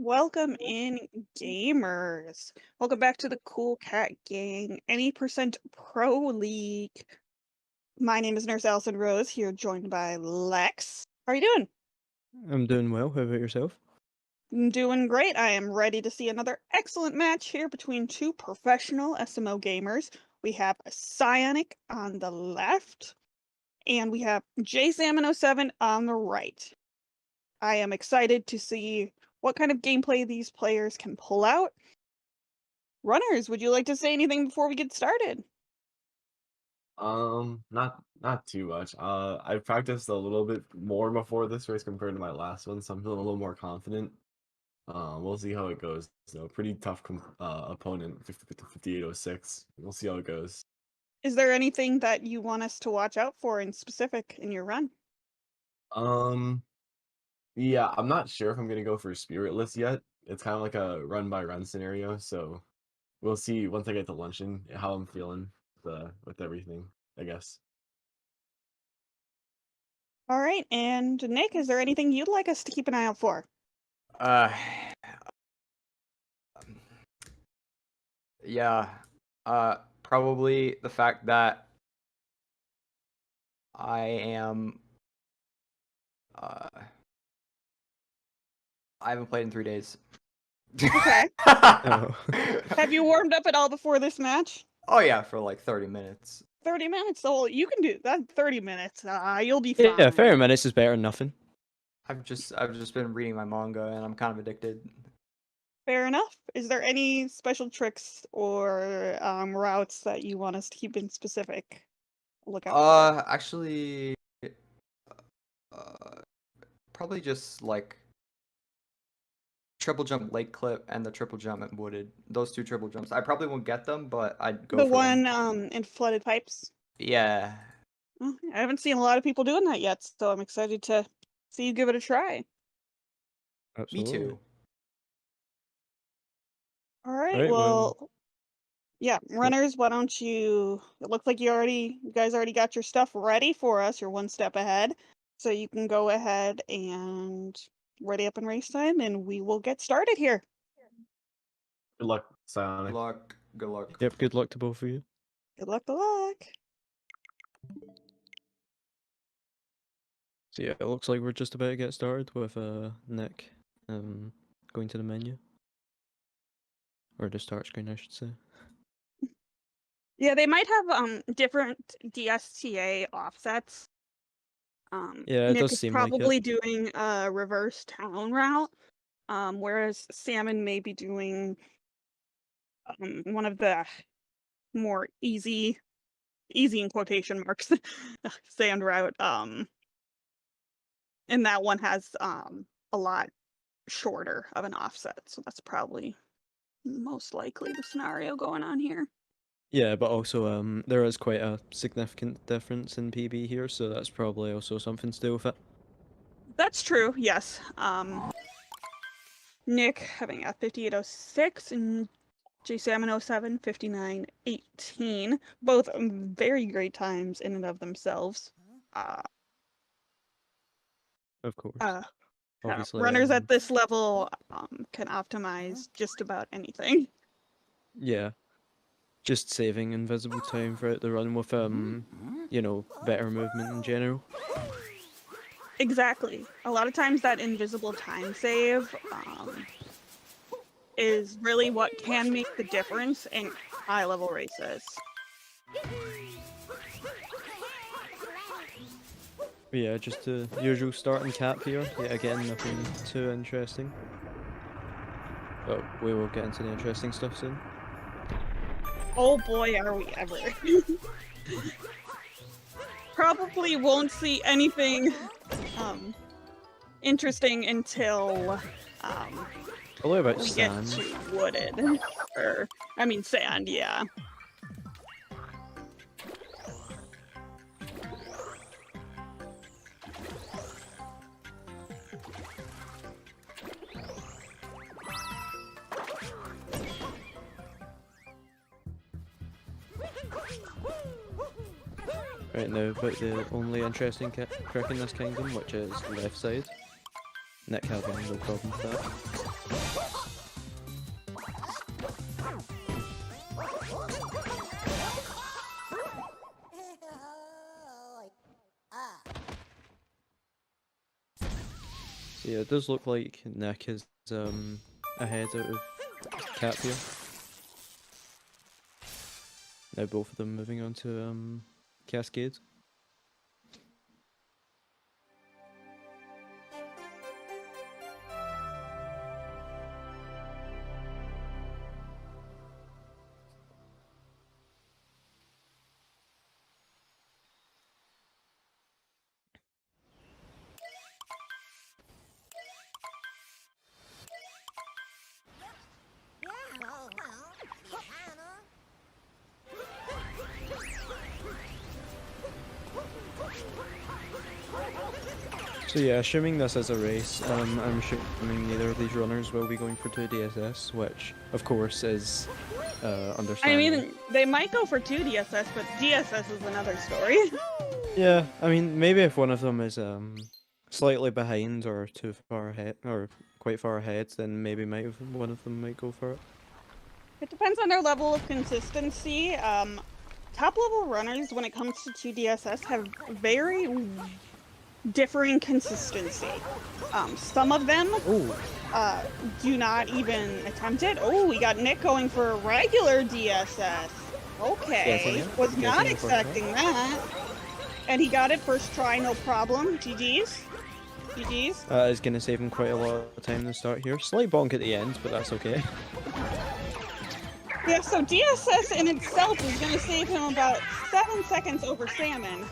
Welcome in, gamers. Welcome back to the Cool Cat Gang Any Percent Pro League. My name is Nurse Allison Rose, here joined by Lex. How are you doing? I'm doing well. How about yourself? I'm doing great. I am ready to see another excellent match here between two professional SMO gamers. We have PsioNick on the left, and we have jasalmon07 on the right. I am excited to see what kind of gameplay these players can pull out. Runners, would you like to say anything before we get started? Not too much. I practiced a little bit more before this race compared to my last one, so I'm feeling a little more confident. We'll see how it goes. Pretty tough opponent, 5806. We'll see how it goes. Is there anything that you want us to watch out for in specific in your run? Um, yeah, I'm not sure if I'm gonna go for Spiritless yet. It's kind of like a run by run scenario, so we'll see once I get to luncheon how I'm feeling with everything, I guess. All right, and Nick, is there anything you'd like us to keep an eye out for? Uh, yeah. Probably the fact that I am. I haven't played in 3 days. Okay. Oh. Have you warmed up at all before this match? Oh yeah, for like 30 minutes. 30 minutes. So you can do that. 30 minutes. You'll be fine. Yeah, 30 minutes is better than nothing. I've just been reading my manga and I'm kind of addicted. Fair enough. Is there any special tricks or routes that you want us to keep in specific? Look out for? Actually, probably just like triple jump lake clip and the triple jump at wooded. Those two triple jumps. I probably won't get them, but I'd go The for one them. in flooded pipes. Yeah. Well, I haven't seen a lot of people doing that yet, so I'm excited to see you give it a try. Absolutely. Me too. All right, Alright, well, yeah, runners, why don't you? It looks like you guys already got your stuff ready for us. You're one step ahead, so you can go ahead and ready up in race time, and we will get started here. Good luck, Good Psionic. luck. Good luck. Yep, good luck to both of you. Good luck. Good luck. So yeah, it looks like we're just about to get started with Nick going to the menu. Or the start screen, I should say. Yeah, they might have different DSTA offsets. Yeah, it Nick does is seem like probably it. doing a reverse town route, whereas Salmon may be doing one of the more easy in quotation marks sand route. And that one has a lot shorter of an offset, so that's probably most likely the scenario going on here. Yeah, but also there is quite a significant difference in PB here, so that's probably also something to do with it. That's true, yes. Nick having a 5806 and jasalmon07 5918, both very great times in and of themselves. Of course. Obviously, Runners at this level can optimize just about anything. yeah. Just saving invisible time throughout the run with you know, better movement in general. Exactly. A lot of times that invisible time save is really what can make the difference in high level races. Yeah, just the usual starting cap here. Yet again, nothing too interesting. But we will get into the interesting stuff soon. Oh boy, are we ever. Probably won't see anything interesting until What about we sand? get to wooded. Sand, yeah. Right now, about the only interesting trick in this kingdom, which is left side. Nick having no problem with that. So yeah, it does look like Nick is ahead out of Cap here. Now both of them moving on to Cascade. So yeah, assuming this is a race, I'm assuming neither of these runners will be going for 2 DSS, which of course is I understandable. mean, they might go for 2 DSS, but DSS is another story. Yeah, I mean maybe if one of them is slightly behind or too far ahead or quite far ahead, then maybe one of them might go for it. It depends on their level of consistency. Top level runners, when it comes to 2 DSS, have very differing consistency. Some of them do not even attempt it. Oh, we got Nick going for a regular DSS. Okay, was not expecting that. And he got it first try, no problem. GG's. GG's. That is going to save him quite a lot of time to start here. Slight bonk at the end, but that's okay. Yeah, so DSS in itself is going to save him about 7 seconds over Salmon.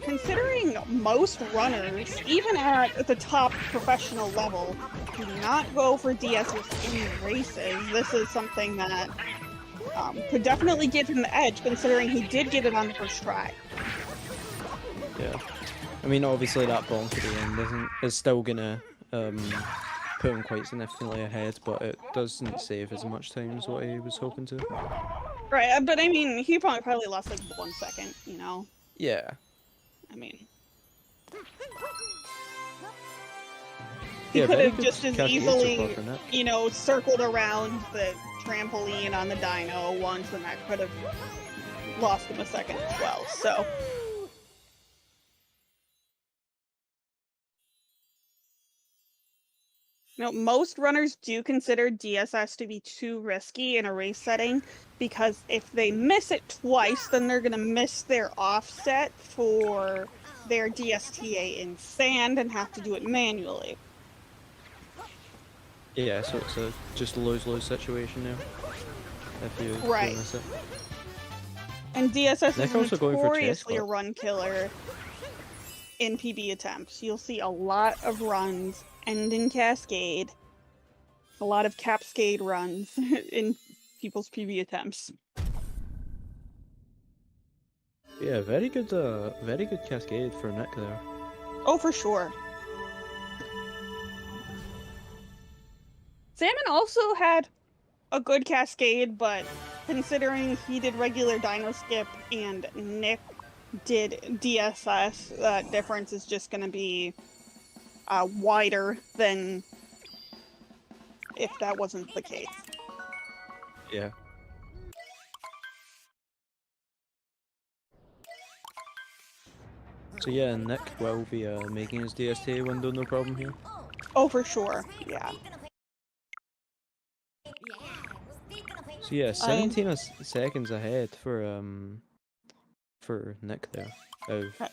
Considering most runners, even at the top professional level, do not go for DSS in races. This is something that could definitely give him the edge, considering he did get it on the first try. Yeah. I mean, obviously that bonk at the end is still going to put him quite significantly ahead, but it doesn't save as much time as what he was hoping to. Right, but I mean, he probably lost like 1 second, you know? Yeah. I mean... He could have just as easily, you know, circled around the trampoline on the dyno once, and that could have lost him a second as well, so... No, most runners do consider DSS to be too risky in a race setting, because if they miss it twice, then they're going to miss their offset for their DSTA in sand and have to do it manually. Yeah, so it's a just lose-lose situation now. If you right. Miss it. And DSS Nick is notoriously a run killer in PB attempts. You'll see a lot of runs end in Cascade. A lot of Capscade runs in people's PB attempts. Yeah, very good Cascade for Nick there. Oh, for sure. Salmon also had a good Cascade, but considering he did regular Dino Skip and Nick did DSS, that difference is just going to be wider than if that wasn't the case. Yeah. So yeah, Nick will be making his DSTA window no problem here. Oh, for sure. Yeah. So yeah, 17 seconds ahead for Nick there.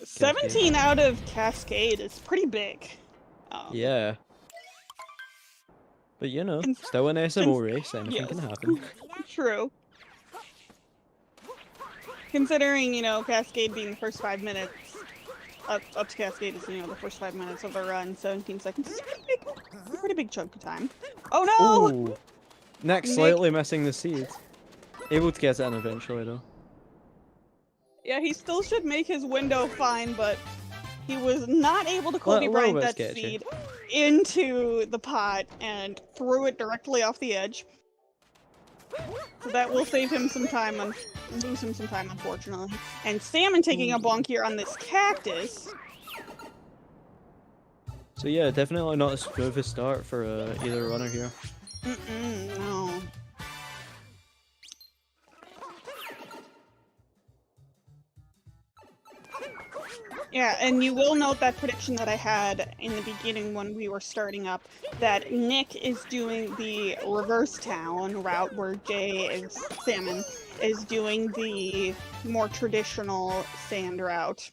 17 out of Cascade is pretty big. Yeah. But you know, still an SMO race, anything can happen. True. Considering, you know, Cascade being the first 5 minutes, up to Cascade is, you know, the first 5 minutes of the run, 17 seconds is a pretty big chunk of time. Oh no! Ooh. Nick slightly missing the seed. Able to get it in eventually though. Yeah, he still should make his window fine, but he was not able to Kobe Bryant that seed into the pot and threw it directly off the edge. So that will save him some time, lose him some time, unfortunately. And Salmon taking a bonk here on this cactus. So yeah, definitely not a smoothest start for either runner here. No. Yeah, and you will note that prediction that I had in the beginning when we were starting up, that Nick is doing the reverse town route where Salmon is doing the more traditional sand route.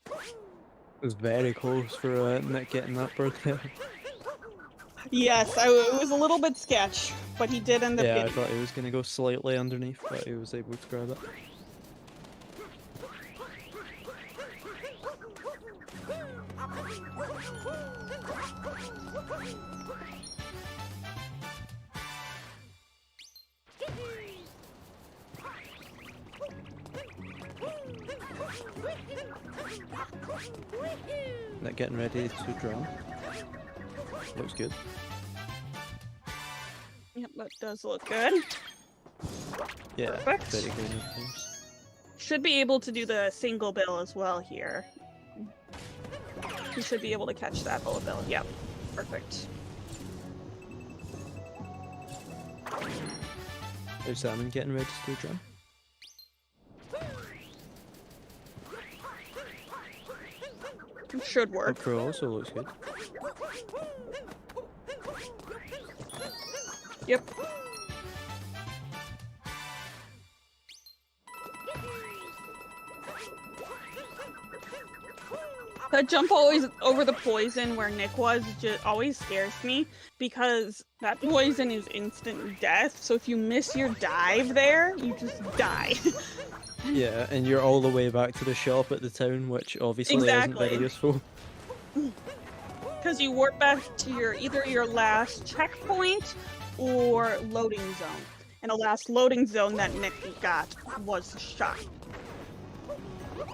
It was very close for Nick getting that bird kill. Yes, it was a little bit sketch, but he did end up Yeah, I getting thought it. he was going to go slightly underneath, but he was able to grab it. Nick getting ready to draw. Looks good. Yep, that does look good. Yeah, Perfect. very good. Of course. Should be able to do the single bill as well here. He should be able to catch that whole bill. Yep, perfect. There's Salmon getting ready to draw. Should work. Up throw also looks good. Yep. That jump always over the poison where Nick was just always scares me because that poison is instant death. So if you miss your dive there, you just die. Yeah, and you're all the way back to the shop at the town, which obviously isn't very Exactly. useful. Because you warp back to either your last checkpoint or loading zone. And the last loading zone that Nick got was shot.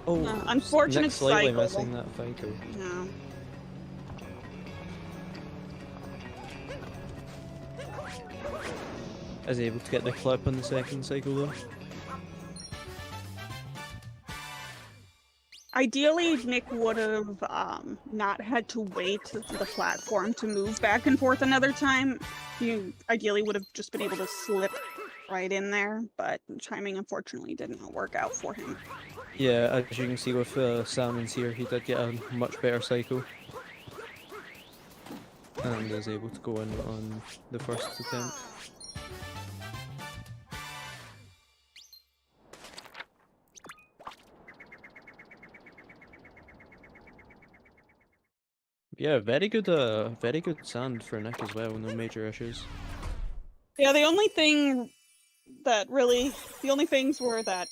Oh, unfortunate Nick's slightly cycle. missing that cycle. Yeah. Is he able to get the clip on the second cycle though? Ideally, Nick would have not had to wait for the platform to move back and forth another time. You ideally would have just been able to slip right in there, but timing unfortunately did not work out for him. Yeah, as you can see with Salmon's here, he did get a much better cycle. And is able to go in on the first attempt. Yeah, very good sand for Nick as well, no major issues. Yeah, the only things were that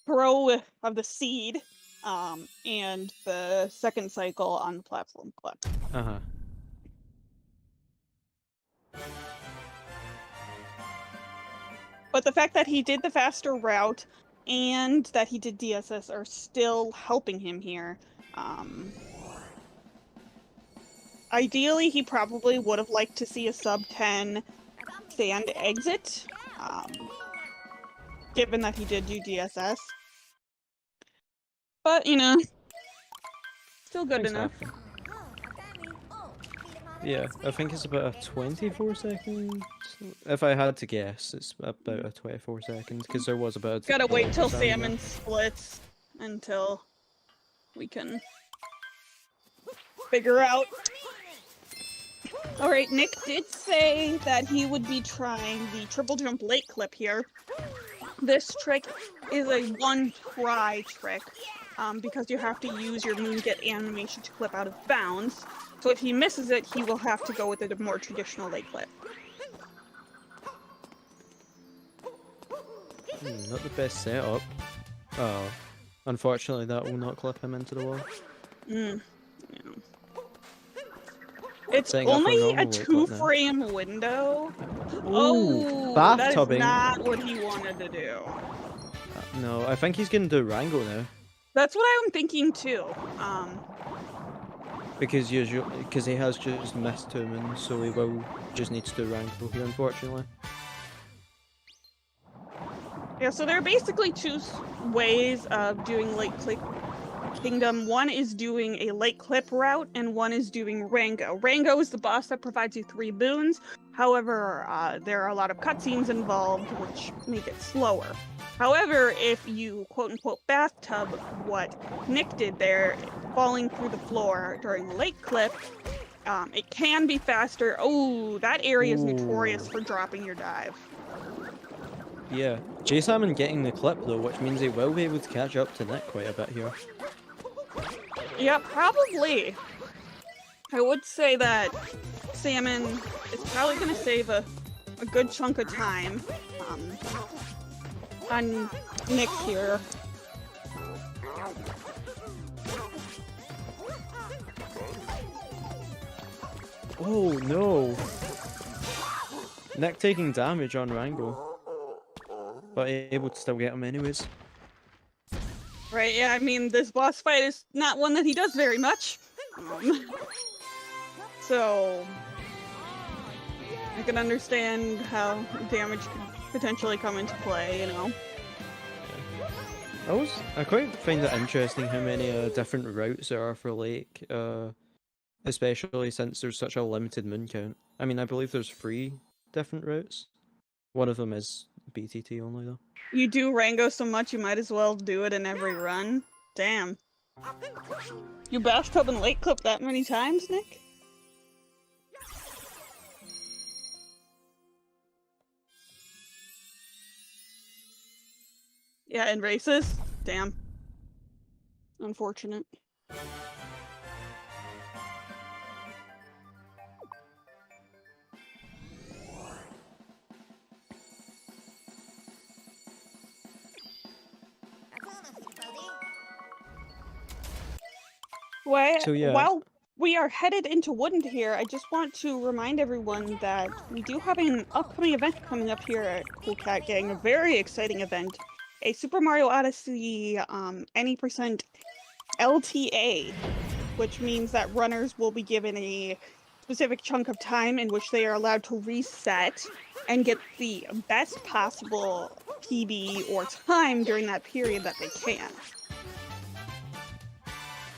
throw of the seed, and the second cycle on the platform clip. Uh-huh. But the fact that he did the faster route and that he did DSS are still helping him here. Ideally, he probably would have liked to see a sub 10 sand exit, given that he did do DSS. But, you know, still good Things enough. happen. Yeah, I think it's about a 24 second. If I had to guess, it's about a 24 seconds because there was about. Gotta wait till Salmon there. Salmon splits until we can figure out. Alright, Nick did say that he would be trying the triple jump late clip here. This trick is a one try trick, because you have to use your moonget animation to clip out of bounds. So if he misses it, he will have to go with a more traditional late clip. Not the best setup. Oh, unfortunately that will not clip him into the wall. Yeah. It's Setting up for only a normal late clip now. 2-frame window. Ooh, That is bathtubing. not what he wanted to do. No, I think he's gonna do Rango now. That's what I'm thinking too. Because he has just missed 2 moons, so he will just need to do Rango here, unfortunately. Yeah, so there are basically two ways of doing late Kingdom. One is doing a late clip route, and one is doing Rango. Rango is the boss that provides you 3 boons. However, there are a lot of cutscenes involved, which make it slower. However, if you quote-unquote bathtub what Nick did there, falling through the floor during the late clip, it can be faster. Oh, that area is notorious for dropping your dive. Yeah, jasalmon getting the clip though, which means he will be able to catch up to Nick quite a bit here. Yeah, probably. I would say that Salmon is probably going to save a good chunk of time on Nick here. Oh no! Nick taking damage on Rango, but able to still get him anyways. Right, yeah, I mean, this boss fight is not one that he does very much. So, I can understand how damage could potentially come into play, you know? I quite find it interesting how many different routes there are for Lake, especially since there's such a limited moon count. I mean, I believe there's 3 different routes. One of them is BTT only though. You do Rango so much, you might as well do it in every run. Damn. You bathtub and late clip that many times, Nick? Yeah, in races? Damn. Unfortunate. So, yeah. While we are headed into Woodland here, I just want to remind everyone that we do have an upcoming event coming up here at Cool Cat Gang, a very exciting event. A Super Mario Odyssey any percent LTA, which means that runners will be given a specific chunk of time in which they are allowed to reset and get the best possible PB or time during that period that they can.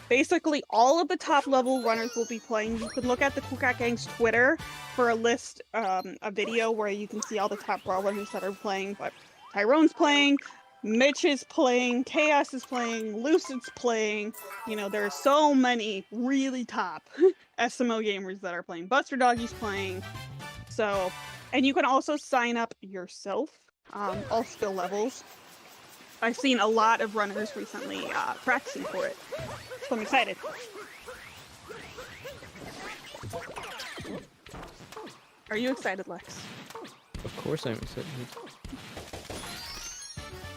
Basically, all of the top level runners will be playing. You can look at the Cool Cat Gang's Twitter for a list, a video where you can see all the top brawl runners that are playing. But Tyrone's playing, Mitch is playing, Chaos is playing, Lucid's playing. You know, there are so many really top SMO gamers that are playing. Buster Doggy's playing. So, and you can also sign up yourself, all skill levels. I've seen a lot of runners recently practicing for it. So I'm excited. Are you excited, Lex? Of course I'm excited.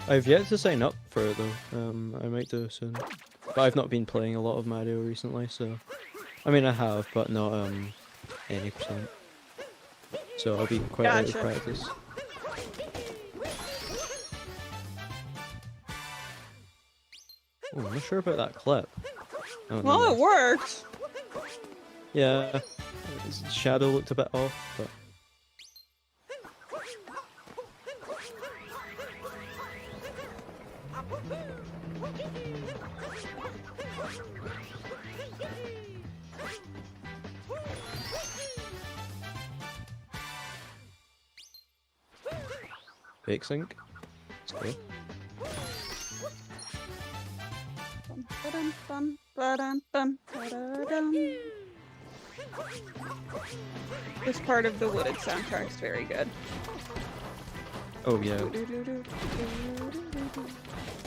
I've yet to sign up for it though. I might do soon. But I've not been playing a lot of Mario recently, so... I mean, I have, but not any percent. So I'll be quite out of practice. Oh, I'm not sure about that clip. Oh, well, no. it worked. Yeah, his shadow looked a bit off, but... Fake sync. Let's go. This part of the Wooded soundtrack is very good. Oh yeah.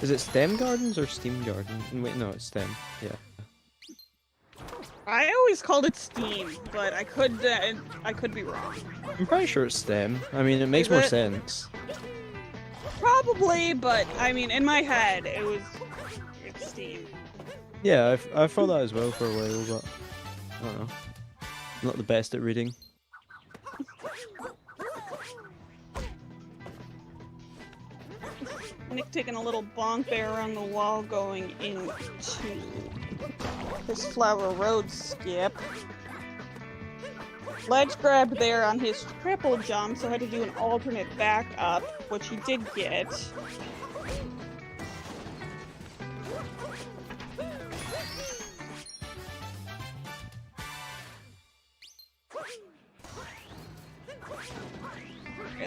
Is it STEM Gardens or Steam Garden? Wait, no, it's STEM. Yeah. I always called it Steam, but I could be wrong. I'm pretty sure it's STEM. I mean, it makes more sense. Probably, but I mean, in my head, it's Steam. Yeah, I thought that as well for a while, but I don't know. I'm not the best at reading. Nick taking a little bonk there around the wall going into his Flower Road skip. Ledge grab there on his triple jump, so I had to do an alternate back up, which he did get.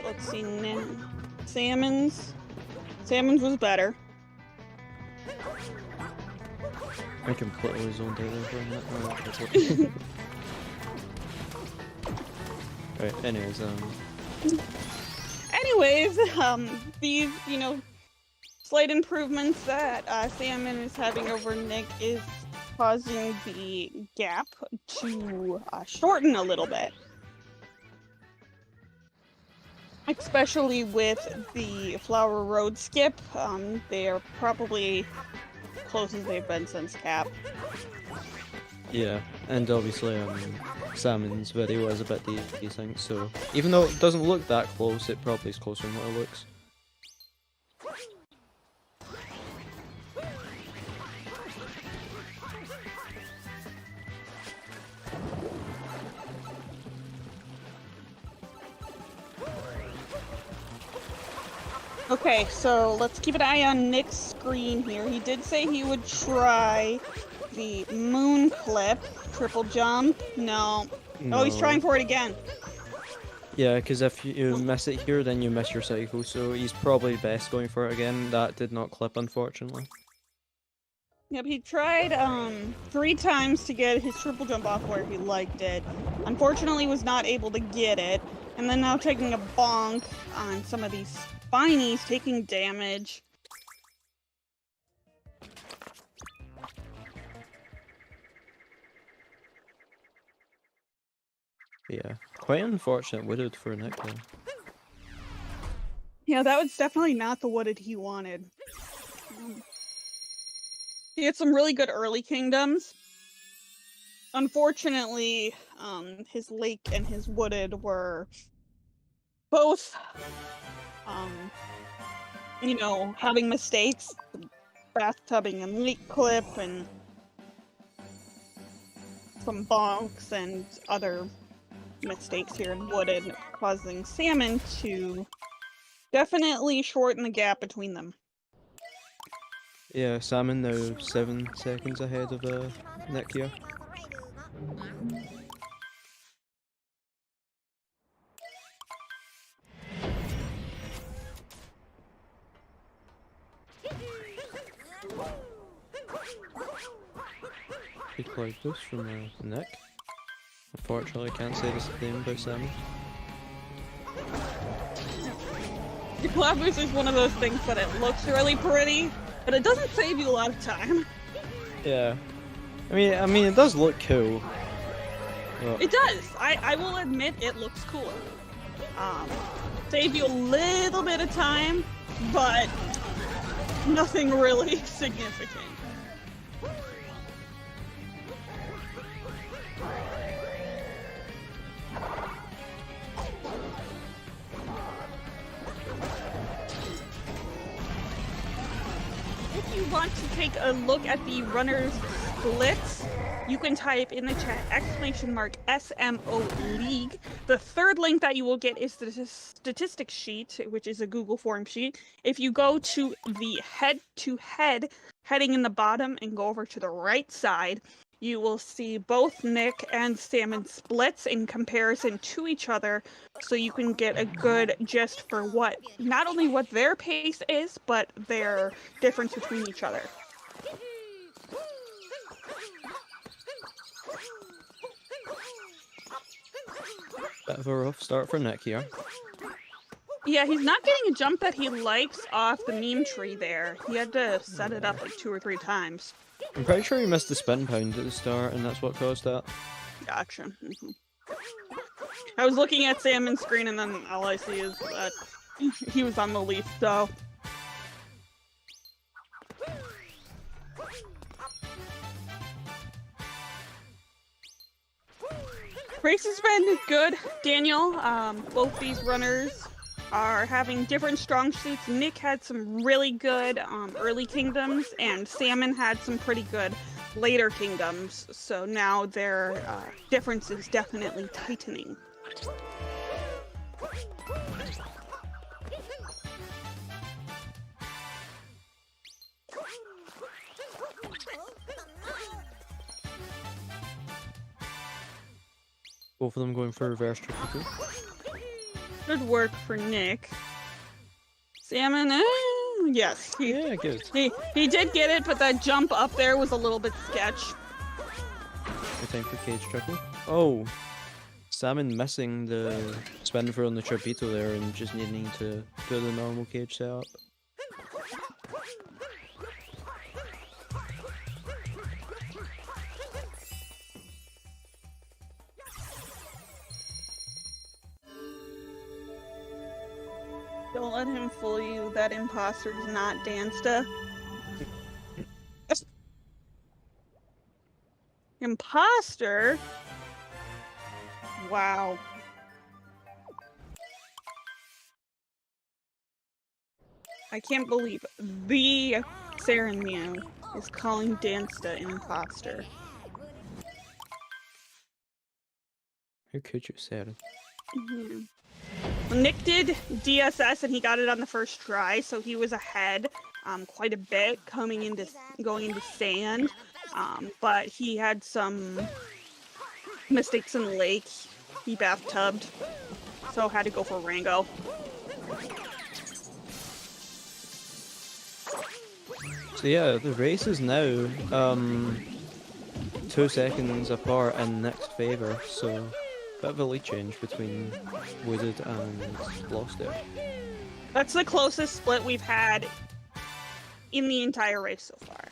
let's see. Salmon's was better. I completely zoned out there for a minute. Right, anyways, Anyways, these, slight improvements that Salmon is having over Nick is causing the gap to shorten a little bit. Especially with the Flower Road skip, they are probably close as they've been since Cap. yeah, and obviously, Salmon's video is a bit decent, so even though it doesn't look that close, it probably is closer than what it looks. Okay, so let's keep an eye on Nick's screen here. He did say he would try the moon clip, triple jump. No. Oh, he's trying for it again. Yeah, because if you miss it here, then you miss your cycle, so he's probably best going for it again. That did not clip, unfortunately. Yep, he tried 3 times to get his triple jump off where he liked it. Unfortunately, was not able to get it. And then now taking a bonk on some of these spinies, taking damage. Yeah, quite unfortunate wooded for Nick though. Yeah, that was definitely not the wooded he wanted. He had some really good early kingdoms. Unfortunately, his lake and his wooded were both, having mistakes. Bathtubbing and lake clip and some bonks and other mistakes here in wooded, causing Salmon to definitely shorten the gap between them. Yeah, Salmon now 7 seconds ahead of Nick here. Good cloud boost from Nick. Unfortunately, I can't say the same about Salmon. The cloud boost is one of those things that it looks really pretty, but it doesn't save you a lot of time. Yeah, I mean, it does look cool. But... It does. I will admit it looks cool. Save you a little bit of time, but nothing really significant. If you want to take a look at the runner's splits, you can type in the chat !SMO League. The third link that you will get is the statistics sheet, which is a Google form sheet. If you go to the head-to-head heading in the bottom and go over to the right side, you will see both Nick and Salmon splits in comparison to each other, so you can get a good gist for not only what their pace is, but their difference between each other. Bit of a rough start for Nick here. Yeah, he's not getting a jump that he likes off the meme tree there. He had to set it up like 2 or 3 times. I'm pretty sure he missed the spin pound at the start, and that's what caused that. Gotcha. I was looking at Salmon's screen, and then all I see is that he was on the leaf, so... Race has been good, Daniel. Both these runners are having different strong suits. Nick had some really good early kingdoms, and Salmon had some pretty good later kingdoms. So now their difference is definitely tightening. Both of them going for reverse triple two. Good work for Nick. Salmon, yes, Yeah, good. he did get it, but that jump up there was a little bit sketch. No time for cage triple. Oh, Salmon missing the spin for on the Trapito there and just needing to do the normal cage setup. Don't let him fool you. That imposter's not Dansta. Imposter? Wow. I can't believe the Saren Meow is calling Dansta an imposter. Who could you say it? Well, Nick did DSS and he got it on the first try, so he was ahead quite a bit going into sand. But he had some mistakes in the lake. He bathtubed, so had to go for Rango. So yeah, the race is now 2 seconds apart in Nick's favour, so bit of a lead change between Wooded and Lost there. That's the closest split we've had in the entire race so far.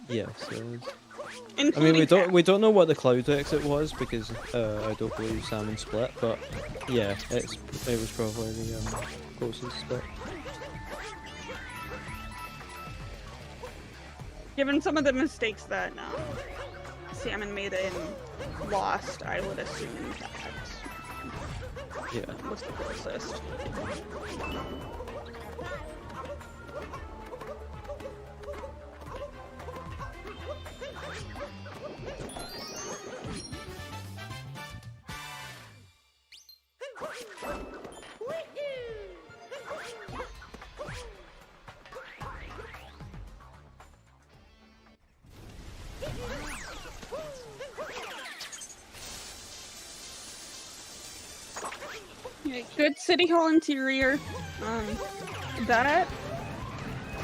Yeah, so I Including mean we don't know what the cloud exit was because I don't believe Salmon split, but yeah, it was probably the closest split. Given some of the mistakes that Salmon made in Lost, I would assume that was the closest. Yeah, good City Hall interior. That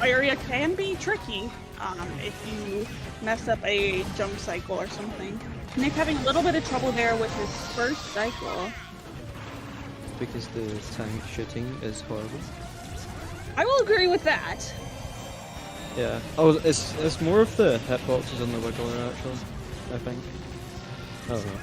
area can be tricky if you mess up a jump cycle or something. Nick having a little bit of trouble there with his first cycle. Because the tank shooting is horrible. I will agree with that. Yeah. Oh, it's more of the hitboxes on the wiggler actually, I think. I don't know.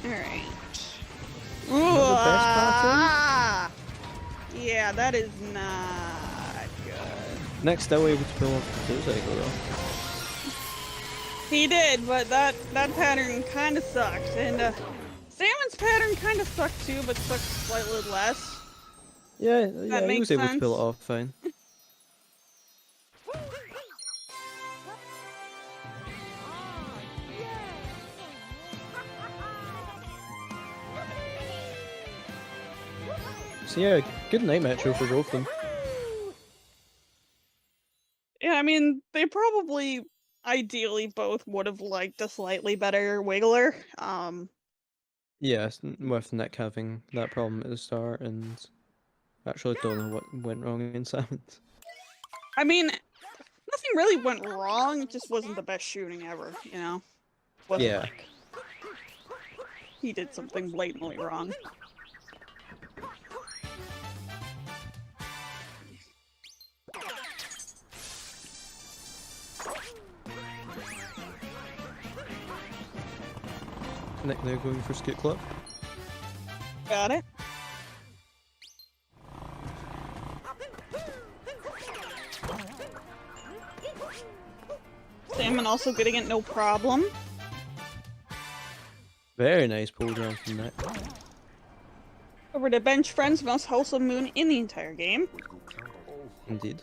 Alright. Yeah, that is not good. Nick's still able to pull off the full cycle though. He did, but that pattern kind of sucked. And Salmon's pattern kind of sucked too, but sucked slightly less. Yeah, That he makes was able to sense. pull it off fine. So yeah, good night metro for both of them. Yeah, I mean, they probably ideally both would have liked a slightly better Wiggler. Yeah, with Nick having that problem at the start and actually don't know what went wrong in Salmons. I mean, nothing really went wrong, it just wasn't the best shooting ever, you know? Wasn't Yeah. like he did something blatantly wrong. Nick now going for Scoot Club. Got it. Salmon also getting it no problem. Very nice pull down from Nick. Over to bench friends, most wholesome moon in the entire game. Indeed.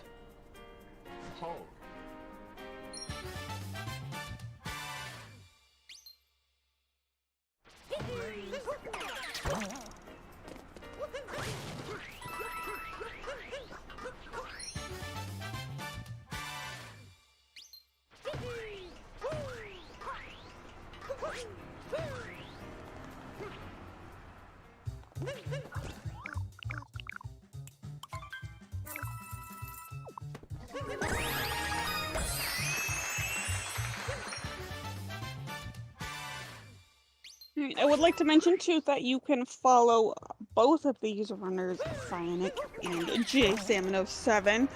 I would like to mention too that you can follow both of these runners, PsioNick and jasalmon07,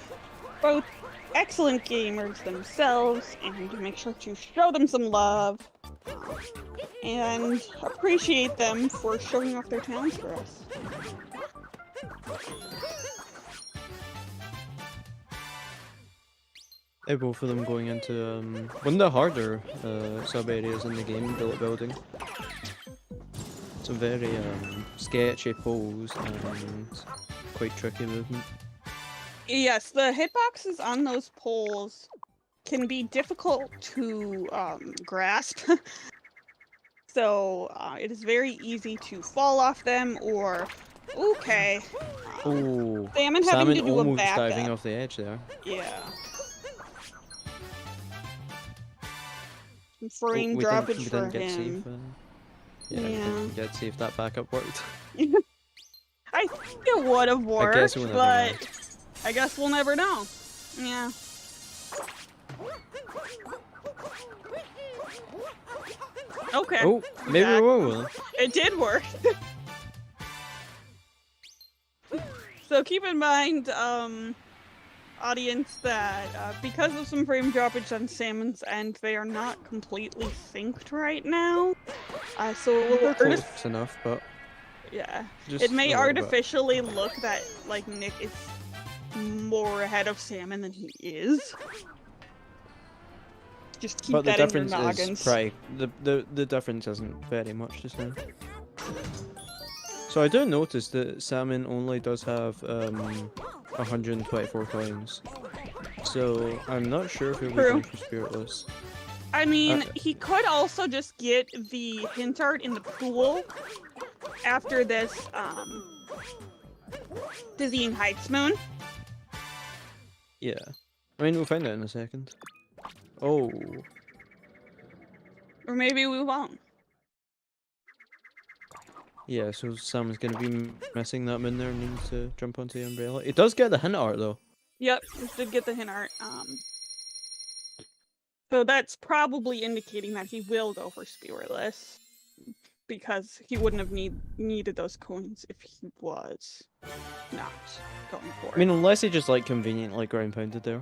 both excellent gamers themselves, and make sure to show them some love and appreciate them for showing off their talents for us. Both of them going into one of the harder sub areas in the game, bullet building. Some very sketchy poles and quite tricky movement. Yes, the hitboxes on those poles can be difficult to grasp. So it is very easy to fall off them or, okay. Oh, Salmon having to do a almost backup. diving off the edge there. Yeah. Frame we droppage didn't for get him. safe. Yeah, we didn't get safe. That backup worked. I think it would have worked, we'll never but know. I guess we'll never know. Yeah. Okay. Oh, maybe we will. It did work. So keep in mind, audience, that because of some frame droppage on Salmon's end, they are not completely synced right now. So it will Close enough, but yeah, just it may a little bit. artificially look that like Nick is more ahead of Salmon than he is. Just keep But the that in your difference noggins. is probably the difference isn't very much just now. So I do notice that Salmon only does have 124 coins. So I'm not sure if he'll be True. going for Spiritless. I mean, he could also just get the hint art in the pool after this Dizzying Heights moon. Yeah. I mean, we'll find out in a second. Oh. Or maybe we won't. Yeah, so Salmon's gonna be missing that moon there and needs to jump onto the umbrella. It does get the hint art though. Yep, we did get the hint art. So that's probably indicating that he will go for Spiritless, because he wouldn't have needed those coins if he was not going for it. I mean, unless he just like conveniently ground pounded there.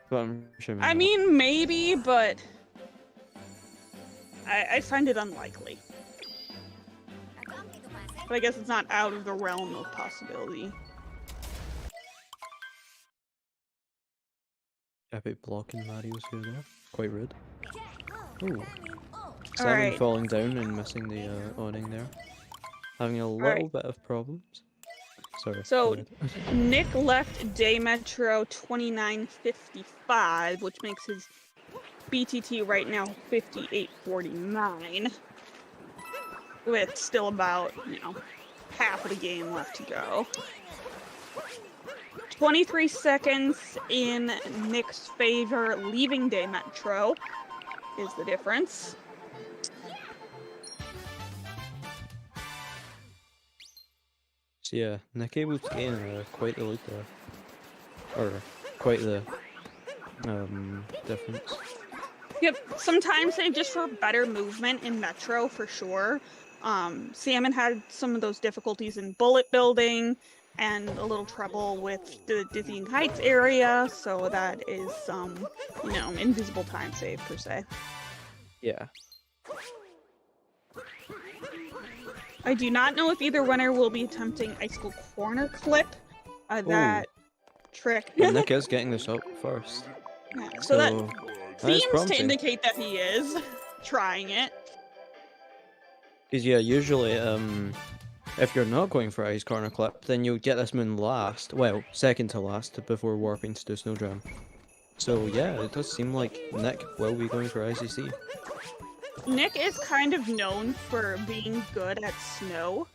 But I'm sure. I mean, maybe, but I find it unlikely. But I guess it's not out of the realm of possibility. Epic blocking Mario's here there. Quite rude. Ooh. Salmon Alright. falling down and missing the awning there. Having a little Alright. bit of problems. Sorry. So, go ahead. Nick left Day Metro 2955, which makes his BTT right now 5849. With still about, half of the game left to go. 23 seconds in Nick's favor, leaving Day Metro is the difference. So yeah, Nick able to gain quite the lead there. Or quite the difference. Yep, sometimes they just for better movement in Metro for sure. Salmon had some of those difficulties in bullet building and a little trouble with the Dizzying Heights area, so that is invisible time save per se. Yeah. I do not know if either runner will be attempting Ice School Corner Clip. That trick. Well, Nick is getting this up first. Yeah, so that seems to promising. indicate that he is trying it. Because yeah, usually if you're not going for Ice Corner Clip, then you'll get this moon last. Well, second to last before warping to do Snow Jam. So yeah, it does seem like Nick will be going for ICC. Nick is kind of known for being good at snow.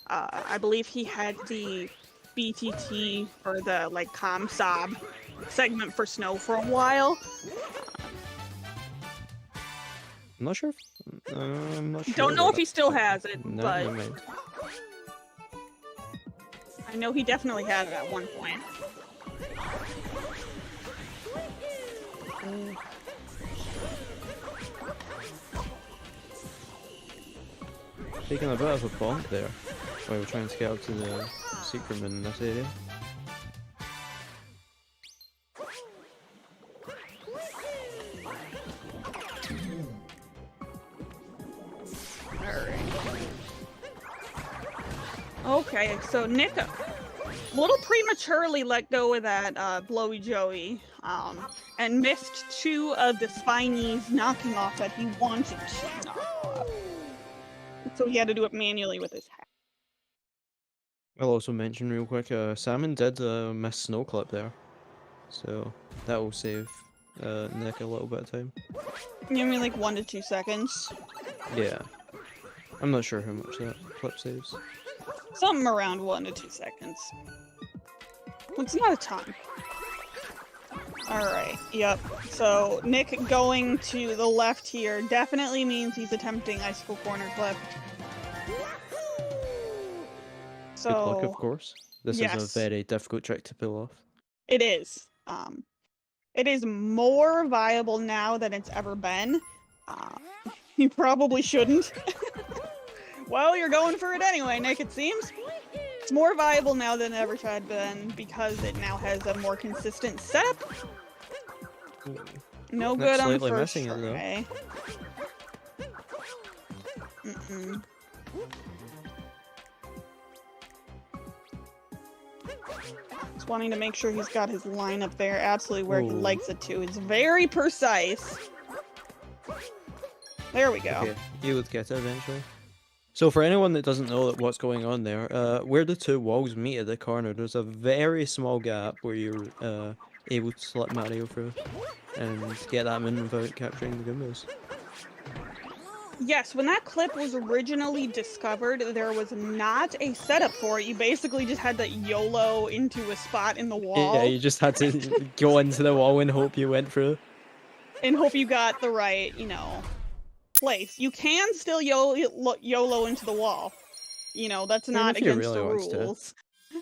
I believe he had the BTT or the ComSob segment for snow for a while. I'm not sure. I'm not sure. Don't know about if he that. still has it, No, but never mind. I know he definitely had it at one point. taking a bit of a bonk there while we're trying to get up to the secret moon in this area. Okay, so Nick a little prematurely let go of that blowy Joey, and missed 2 of the spinies knocking off that he wanted to knock off. So he had to do it manually with his hat. I'll also mention real quick, Salmon did miss Snow Clip there, so that will save Nick a little bit of time. You mean like 1 to 2 seconds? Yeah. I'm not sure how much that clip saves. Something around 1 to 2 seconds. It's not a ton. Alright, yep. So Nick going to the left here definitely means he's attempting Icicle Corner Clip. So, Good luck, of course. This is yes. a very difficult trick to pull off. It is. It is more viable now than it's ever been. You probably shouldn't. Well, you're going for it anyway, Nick, it seems. It's more viable now than it ever had been because it now has a more consistent setup. No Nick's good on the slightly first missing it, though. try. Just wanting to make sure he's got his line up there absolutely where he Ooh. likes it to. It's very precise. There we go. Okay, you would get it eventually. So for anyone that doesn't know what's going on there, where the 2 walls meet at the corner, there's a very small gap where you're able to slip Mario through and get that moon without capturing the Goombas. Yes, when that clip was originally discovered, there was not a setup for it. You basically just had to YOLO into a spot in the wall. Yeah, you just had to go into the wall and hope you went through. And hope you got the right, place. You can still YOLO into the wall. That's not if you against really the want to. rules.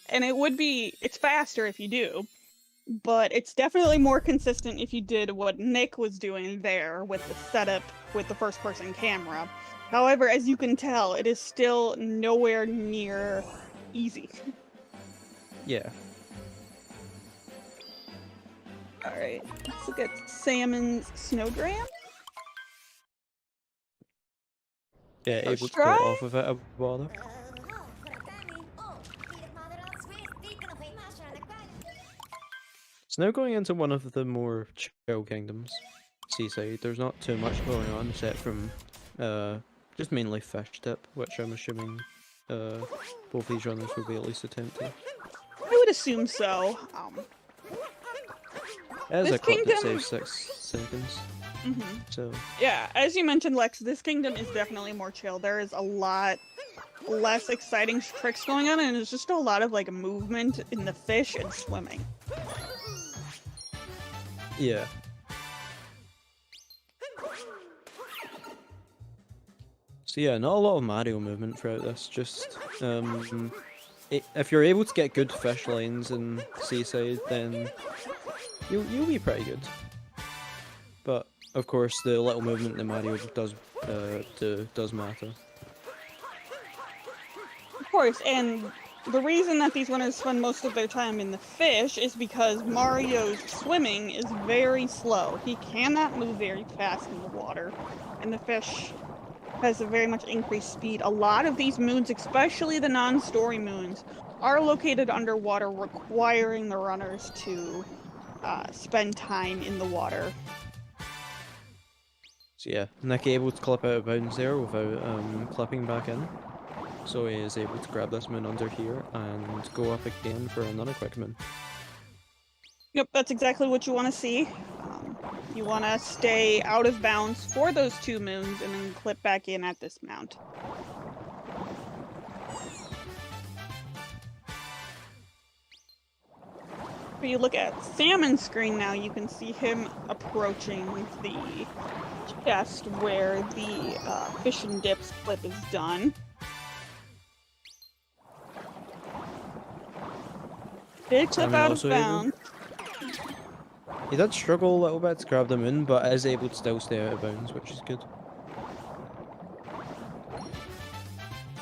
And it's faster if you do. But it's definitely more consistent if you did what Nick was doing there with the setup with the first-person camera. However, as you can tell, it is still nowhere near easy. Yeah. Alright, let's look at Salmon's Snowgram. Yeah, First able to try? go off of it a bother. So now going into one of the more chill kingdoms, Seaside, there's not too much going on except from just mainly fish tip, which I'm assuming both these runners will be at least attempting. I would assume so. It is This a clip that kingdom- saves 6 seconds, so Yeah, as you mentioned, Lex, this kingdom is definitely more chill. There is a lot less exciting tricks going on, and there's just a lot of movement in the fish and swimming. yeah. So yeah, not a lot of Mario movement throughout this, just if you're able to get good fish lines in Seaside, then you'll be pretty good. But of course, the little movement that Mario does matter. Of course, and the reason that these runners spend most of their time in the fish is because Mario's swimming is very slow. He cannot move very fast in the water, and the fish has a very much increased speed. A lot of these moons, especially the non-story moons, are located underwater, requiring the runners to spend time in the water. So yeah, Nick able to clip out of bounds there without clipping back in. So he is able to grab this moon under here and go up again for another quick moon. Yep, that's exactly what you want to see. You want to stay out of bounds for those 2 moons and then clip back in at this mount. If you look at Salmon's screen now, you can see him approaching the chest where the fish and dips clip is done. Did clip Salmon out of also able? bounds. He did struggle a little bit to grab the moon, but is able to still stay out of bounds, which is good.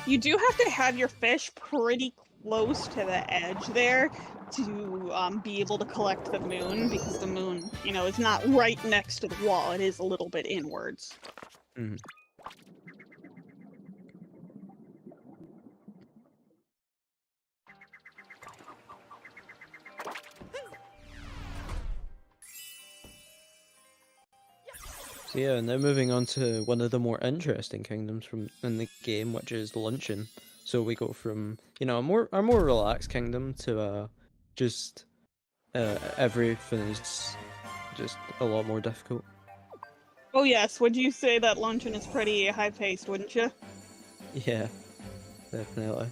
You do have to have your fish pretty close to the edge there to be able to collect the moon, because the moon, you know, is not right next to the wall. It is a little bit inwards. Mhm. So yeah, now moving on to one of the more interesting kingdoms from in the game, which is Luncheon. So we go from, you know, a more relaxed kingdom to just everything is just a lot more difficult. Oh yes, would you say that luncheon is pretty high-paced, wouldn't you? Yeah, definitely.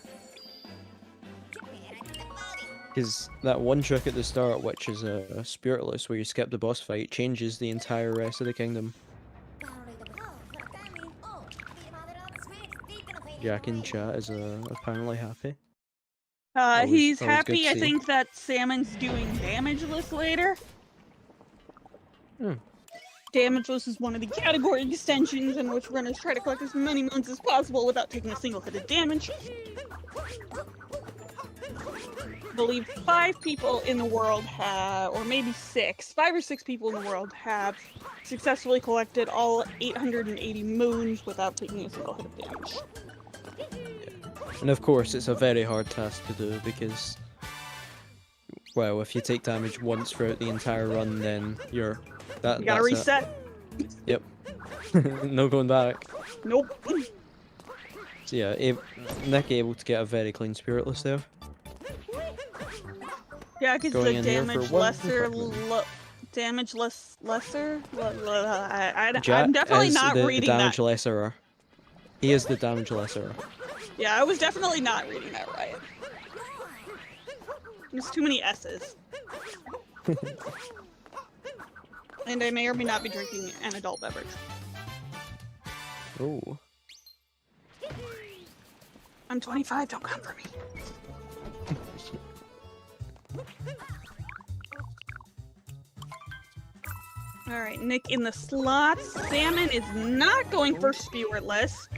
Because that one trick at the start, which is a spiritless, where you skip the boss fight, changes the entire rest of the kingdom. Jack in chat is apparently happy. He's always good happy, to I see. think, that Salmon's doing damageless later. Hmm. Damageless is one of the category extensions in which runners try to collect as many moons as possible without taking a single hit of damage. I believe 5 people in the world have, or maybe 6, 5 or 6 people in the world have successfully collected all 880 moons without taking a single hit of damage. And of course, it's a very hard task to do because, well, if you take damage once throughout the entire run, then You gotta that's reset. it. Yep. No going back. Nope. So yeah, Nick able to get a very clean spiritless there. Yeah, because Going the in here for damage one lesser, fragment. damage lesser. I'm Jack definitely is not the reading damage that. lesserer. He is the damage lesserer. Yeah, I was definitely not reading that right. There's too many S's. And I may or may not be drinking an adult beverage. Oh. I'm 25, don't come for me. Alright, Nick in the slots. Salmon is not going for spiritless.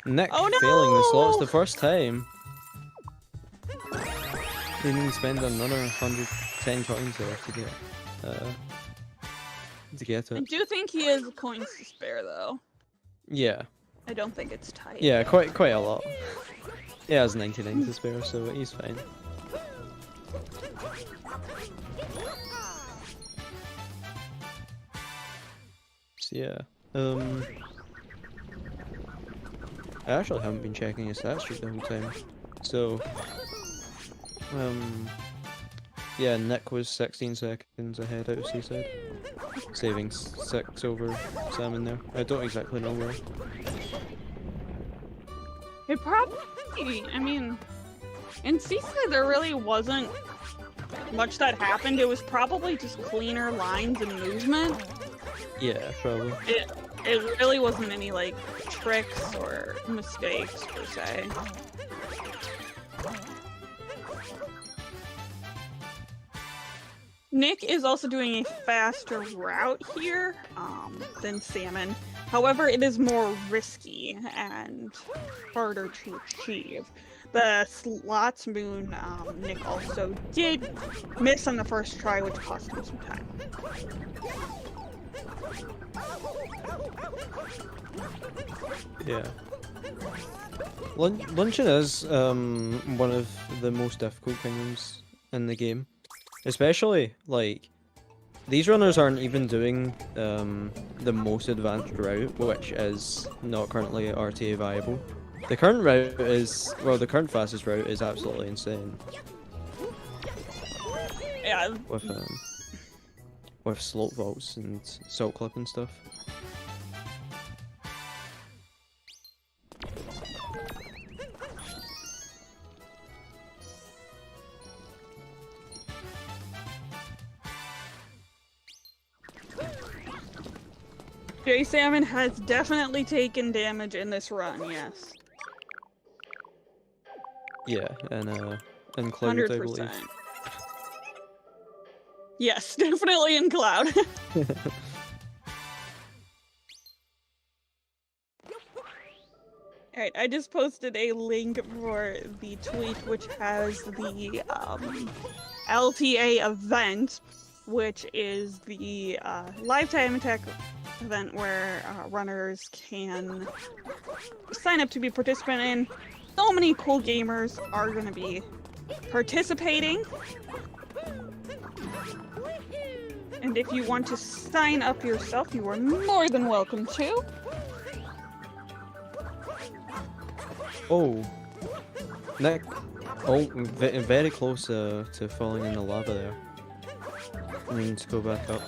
Nick Oh, failing the slots no! the first time. They need to spend another 110 coins there to get I it. do think he has coins to spare, though. Yeah. I don't think it's tight. Yeah, quite a lot. He has 99 to spare, so he's fine. So yeah. I actually haven't been checking his stat streak the whole time. So yeah, Nick was 16 seconds ahead out of Seaside. Saving 6 over Salmon there. I don't exactly know where. It probably, I mean, in Seaside there really wasn't much that happened. It was probably just cleaner lines and movement. Yeah, probably. It really wasn't any, like, tricks or mistakes, per se. Nick is also doing a faster route here than Salmon. However, it is more risky and harder to achieve. The slots moon, Nick also did miss on the first try, which cost him some time. Yeah. Luncheon is one of the most difficult kingdoms in the game. Especially, like, these runners aren't even doing the most advanced route, which is not currently RTA viable. The current route is, well, the current fastest route is absolutely insane. Yeah. With slope vaults and salt clip and stuff. J Salmon has definitely taken damage in this run, yes. Yeah, and Cloud, I believe. 100%. Yes, definitely in Cloud. Alright, Alright, I just posted a link for the tweet which has the LTA event, which is the lifetime attack event where runners can sign up to be a participant in. So many cool gamers are going to be participating. And if you want to sign up yourself, you are more than welcome to. Oh, Nick. Oh, very close to falling in the lava there. I need to go back up.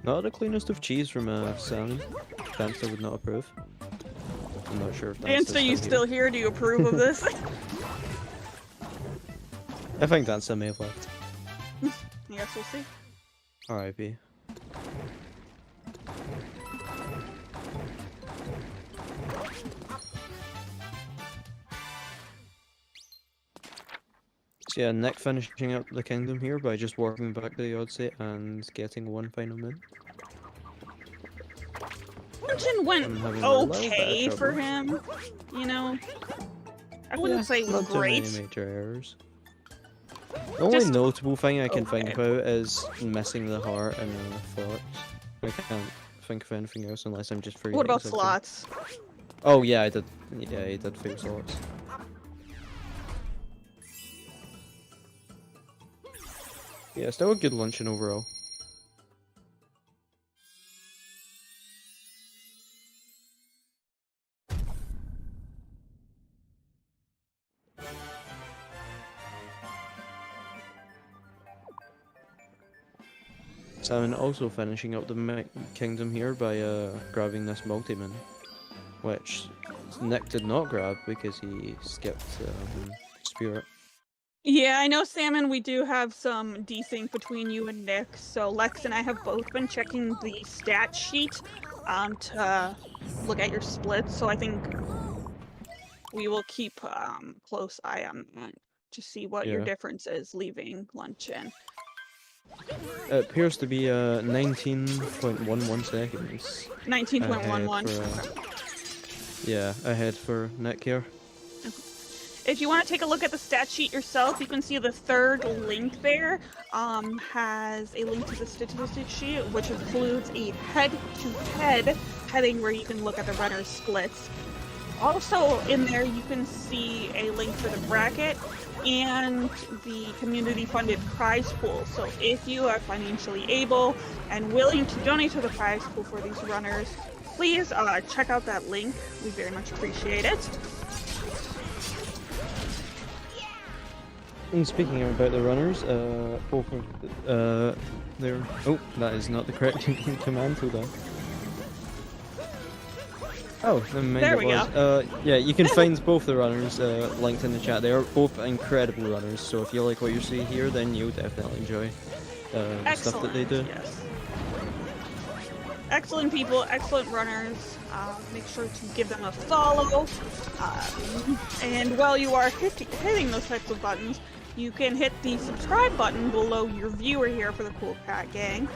Not the cleanest of cheese from salmon. Dancer would not approve. I'm not sure if Dancer's Dancer, you still here? Do you approve of this? I think Dancer may have left. I guess we'll see. R.I.P. So yeah, Nick finishing up the kingdom here by just working back to the Odyssey and getting one final win. Dungeon went I'm having a little bit of okay for trouble. him, you know. I wouldn't say it was Not too many great. major errors. The only Just notable thing I can think okay. about is missing the heart and the forks. I can't think of anything else unless I'm just forgetting What about something. slots? Oh yeah, I did. Yeah, I did fail slots. Yeah, still a good luncheon overall. Salmon also finishing up the kingdom here by grabbing this multi-min, which Nick did not grab because he skipped Spirit. Yeah, I know, Salmon, we do have some desync between you and Nick, so Lex and I have both been checking the stat sheet to look at your splits, so I think we will keep close eye on that to see what your Yeah. difference is leaving luncheon. It appears to be 19.11 seconds. 19.11. Yeah, ahead for Nick here. If you want to take a look at the stat sheet yourself, you can see the third link there has a link to the statistics sheet, which includes a head-to-head heading where you can look at the runner's splits. Also in there, you can see a link for the bracket and the community-funded prize pool. So if you are financially able and willing to donate to the prize pool for these runners, please check out that link. We very much appreciate it. And speaking about the runners, both of they're... Oh, that is not the correct command, hold on. Oh, never mind, There it we was. go. Yeah, you can find both the runners linked in the chat. They are both incredible runners, so if you like what you see here, then you'll definitely enjoy the stuff that they do. Yes. Excellent people, excellent runners. Make sure to give them a follow. And while you are hitting those types of buttons, you can hit the subscribe button below your viewer here for the Cool Cat Gang.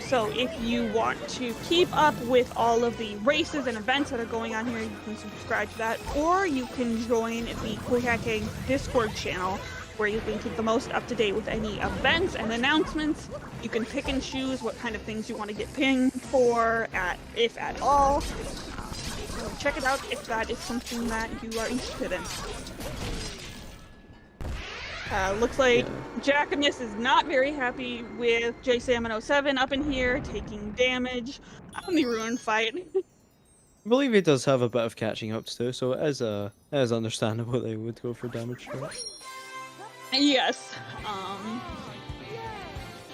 So if you want to keep up with all of the races and events that are going on here, you can subscribe to that, or you can join the Cool Cat Gang Discord channel, where you can keep the most up to date with any events and announcements. You can pick and choose what kind of things you want to get pinged for, if at all. So check it out if that is something that you are interested in. Looks like Jackamus is not very happy with jasalmon07 up in here, taking damage on the ruin fight. I believe he does have a bit of catching up to do, so it is understandable they would go for damage strikes. Yes,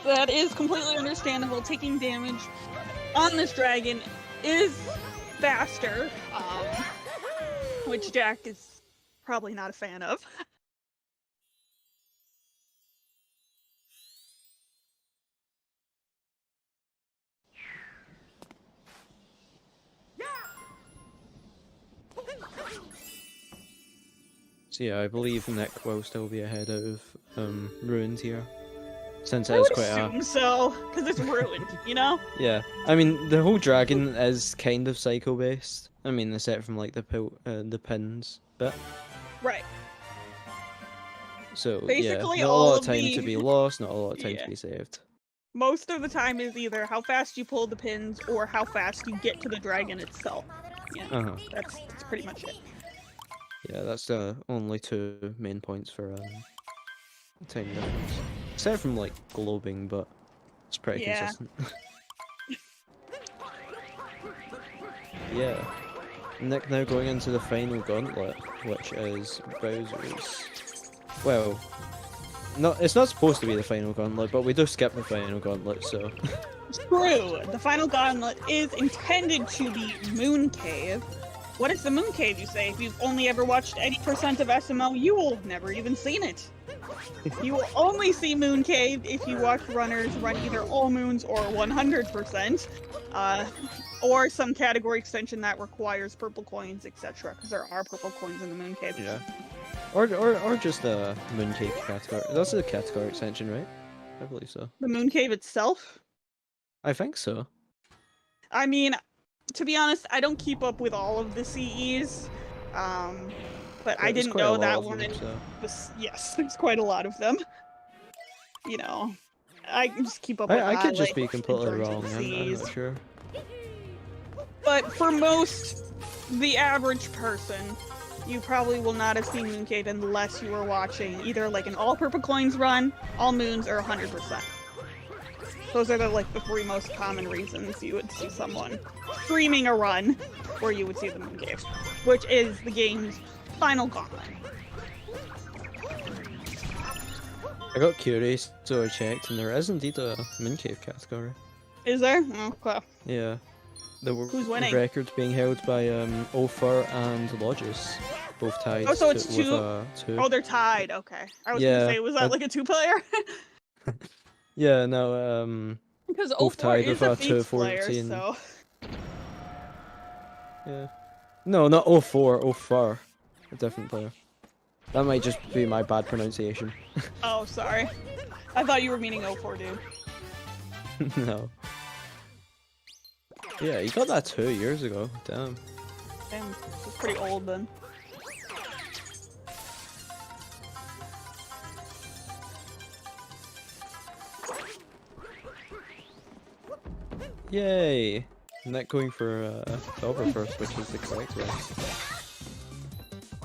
that is completely understandable. Taking damage on this dragon is faster, which Jack is probably not a fan of. So yeah, I believe Nick will still be ahead of Ruined here, since it I is would quite a assume so, because it's ruined, you know? yeah. I mean, the whole dragon is kind of psycho based. I mean, aside from like the pins bit. Right. So Basically, yeah, not a all lot of of time to the be lost, not a lot of time Yeah. to be saved. most of the time is either how fast you pull the pins or how fast you get to the dragon itself. Yeah, that's pretty much it. Yeah, that's the only two main points for time difference. Aside from like globing, but it's pretty Yeah. consistent. Yeah. Nick now going into the final gauntlet, which is Bowser's. Well, it's not supposed to be the final gauntlet, but we do skip the final gauntlet, so. True. The final gauntlet is intended to be Moon Cave. What is the Moon Cave, you say? If you've only ever watched any percent of SMO, you will have never even seen it. You will only see Moon Cave if you watch runners run either all moons or 100%, or some category extension that requires purple coins, etc. Because there are purple coins in the Moon Cave. Yeah. Or just a Moon Cave category. That's a category extension, right? I believe so. The Moon Cave itself? I think so. I mean, to be honest, I don't keep up with all of the CEs, but I There's didn't quite a know lot that of one. them, so. Yes, there's quite a lot of them. You know, I can just keep up with I could just like, be in completely terms of wrong. I'm CEs. not sure. But for the average person, you probably will not have seen Moon Cave unless you were watching either like an all purple coins run, all moons, or 100%. Those are the three most common reasons you would see someone streaming a run where you would see the Moon Cave, which is the game's final gauntlet. I got curious, so I checked, and there is indeed a Moon Cave category. Is there? Oh, okay. Yeah. Who's winning? The record's being held by Ofer and Lodges, both tied. Oh, so it's with two? two. Oh, they're tied. Okay. I was Yeah, gonna say, was that like a two-player? Yeah, no, Because both 04 tied is with a a Fates player, 2-14. so... Yeah. No, not 04, 04. A different player. That might just be my bad pronunciation. Oh, sorry. I thought you were meaning 04, dude. No. Yeah, you got that 2 years ago. Damn. Damn, it's pretty old then. Yay! Nick going for Silver first, which is the correct way.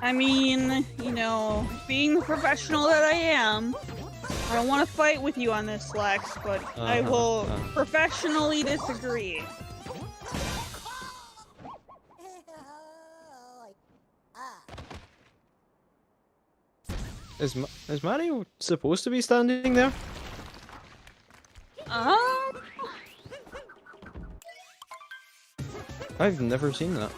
I mean, you know, being the professional that I am, I don't want to fight with you on this, Lex, but I will professionally disagree. Is Mario supposed to be standing there? I've never seen that.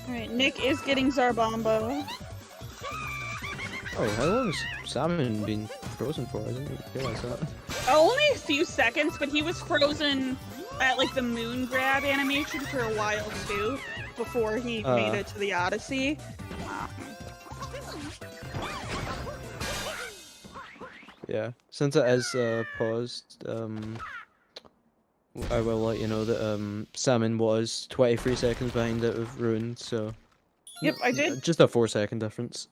Alright, Nick is getting Zarbombo. Oh, how long has Salmon been frozen for? I didn't even realize that. Only a few seconds, but he was frozen at like the moon grab animation for a while too, before he made it to the Odyssey. Yeah, since it is paused, I will let you know that Salmon was 23 seconds behind out of Ruined, so... Yep, I did. Just a 4-second difference.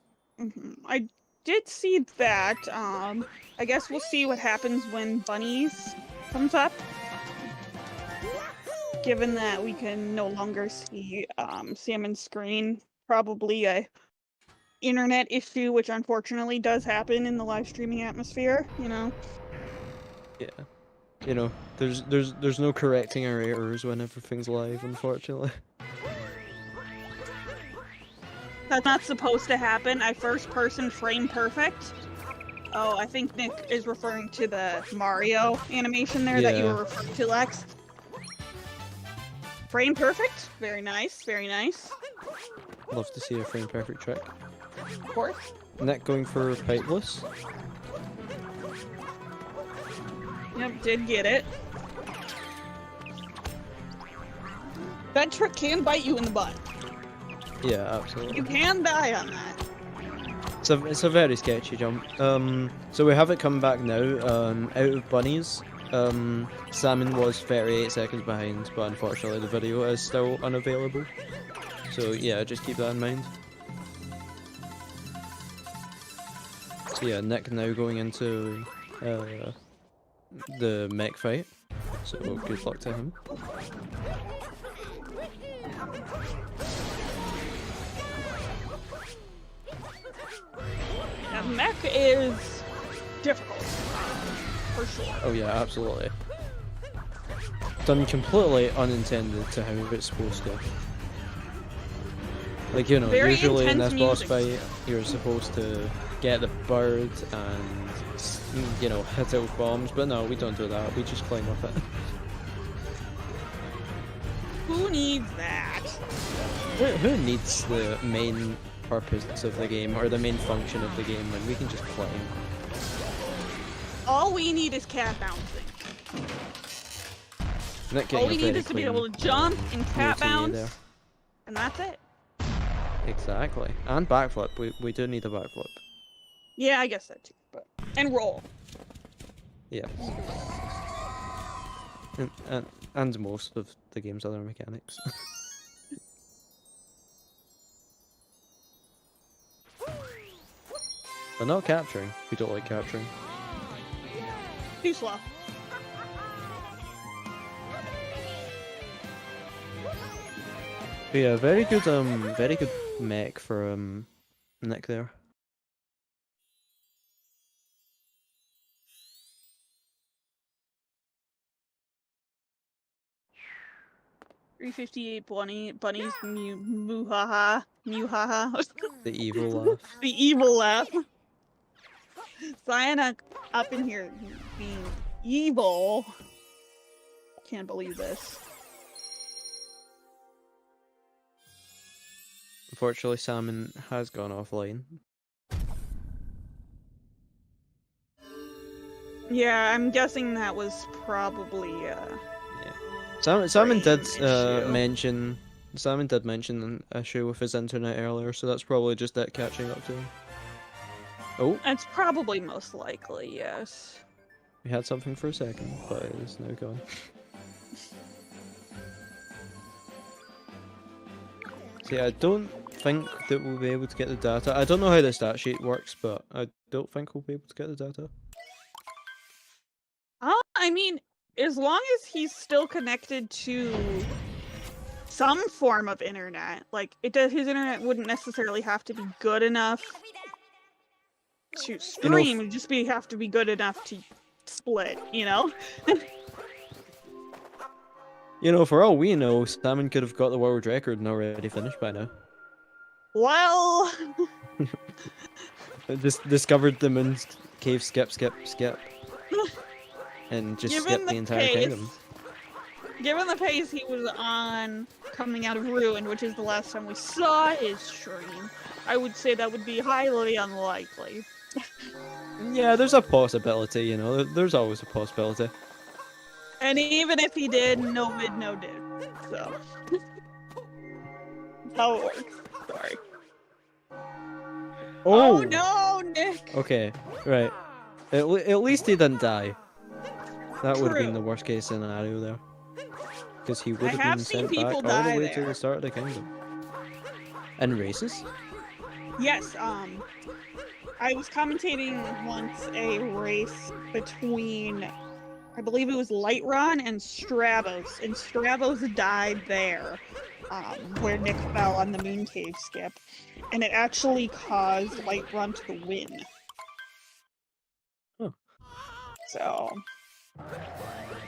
I did see that. I guess we'll see what happens when Bunnies comes up. Given that we can no longer see Salmon's screen, probably a internet issue, which unfortunately does happen in the live streaming atmosphere, you know? Yeah. You know, there's no correcting our errors when everything's live, unfortunately. That's not supposed to happen. I first person frame perfect. Oh, I think Nick is referring to the Mario animation there that you were referring to, Lex. Frame perfect. Very nice, very nice. Love to see a frame perfect trick. Of course. Nick going for Pipeless. Yep, did get it. That trick can bite you in the butt. Yeah, absolutely. You can die on that. It's a very sketchy jump. So we have it coming back now. Out of bunnies, Salmon was 38 seconds behind, but unfortunately the video is still unavailable. So yeah, just keep that in mind. So yeah, Nick now going into the mech fight. So good luck to him. Now, mech is difficult, for sure. Oh yeah, absolutely. Done completely unintended to how it's supposed to. Like, you know, Very usually in intense this boss music. fight, you're supposed to get the bird and, you know, hit it with bombs, but no, we don't do that, we just climb up it. Who needs that? Who needs the main purpose of the game, or the main function of the game, when we can just climb? All we need is cat bouncing. Nick All getting we a need very is to be clean able to jump and cat routine bounce, there. and that's it. Exactly. And backflip, we do need a backflip. Yeah, I guess that too. But and roll. Yeah. And most of the game's other mechanics. But not capturing. We don't like capturing. Too slow. But yeah, very good mech for Nick there. 358 bunnies, muhaha. The evil laugh. The evil laugh. Cyanide up in here being evil. Can't believe this. Unfortunately, Salmon has gone offline. Yeah, I'm guessing that was probably Salmon did issue. mention. Salmon did mention an issue with his internet earlier, so that's probably just it catching up to him. Oh, That's probably most likely, yes. we had something for a second, but it is now gone. See, I don't think that we'll be able to get the data. I don't know how the stat sheet works, but I don't think we'll be able to get the data. I mean, as long as he's still connected to some form of internet, like his internet wouldn't necessarily have to be good enough to stream, it'd just have to be good enough to split, you know? You know, for all we know, Salmon could have got the world record and already finished by now. Well, Just discovered the moon's cave, skip, and just skipped the entire kingdom. Given the pace he was on coming out of Ruin, which is the last time we saw his stream, I would say that would be highly unlikely. Yeah, there's a possibility, you know, there's always a possibility. And even if he did, no vid, no did. So. That's how it works. Sorry. Oh no, Nick! Okay, right. At least he didn't die. That would have been True. the worst case scenario there. Because he would I have have been seen sent back people all the die way to there. the start of the kingdom. In races? Yes, I was commentating once a race between, I believe it was Lightrun and Stravos, and Stravos died there, where Nick fell on the moon cave skip, and it actually caused Lightrun to win. Huh. So,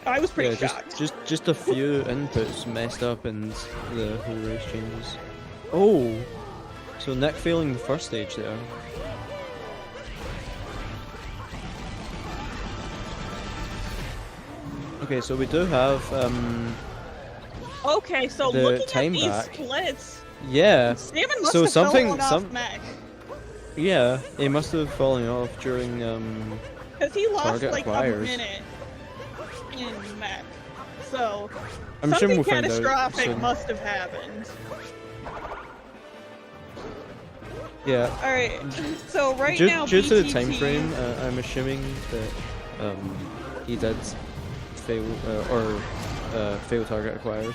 I was pretty shocked. Just a few inputs messed up and the whole race changes. Oh! So Nick failing the first stage there. Okay, so we do have Okay, so the looking time at these back. splits, Yeah. Salmon must So have something- fallen off some- mech. Yeah, he must have fallen off during Because he lost Target like acquires. a minute in mech. So I'm sure something we'll find out catastrophic soon. must have happened. Yeah. All right. So right Due, now, due to the BTT time frame, I'm assuming that he did fail fail target acquires,